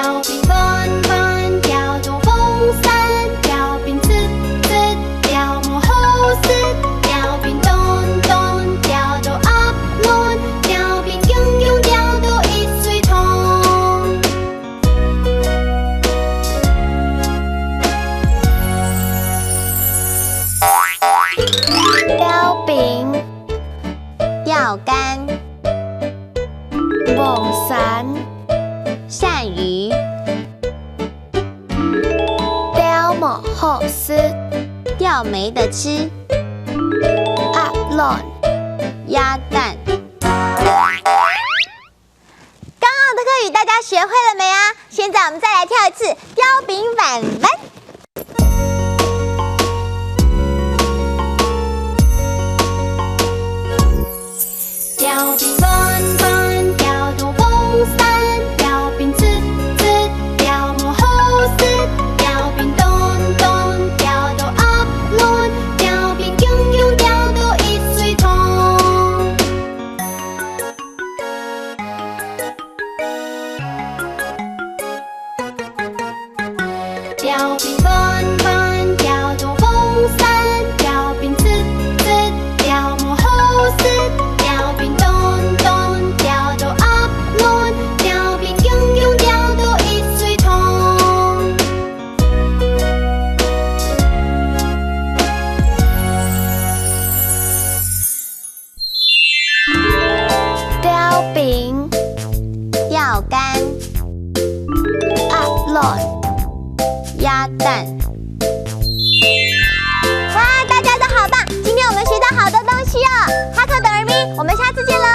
吊瓶翻翻吊着风扇，吊瓶呲呲吊磨后丝，吊瓶咚咚吊着鸭卵，吊瓶用用吊着一水桶。吊瓶、钓竿、网伞、鳝鱼、吊磨后丝、钓没得吃、鸭卵。鸭蛋。刚刚的课语大家学会了没啊？现在我们再来跳一次吊瓶板板。吊瓶翻翻吊着风扇，吊瓶呲呲吊磨后丝，吊瓶咚咚吊着鸭卵，吊瓶用用吊着一水桶。吊瓶翻翻吊着风扇，吊瓶呲呲吊磨后丝，吊瓶咚咚吊着鸭卵，吊瓶用用吊着一水桶。吊瓶、钓竿、鸭卵。鸭蛋。哇，大家都好棒！今天我们学到好多东西哦。哈克等儿咪，我们下次见喽！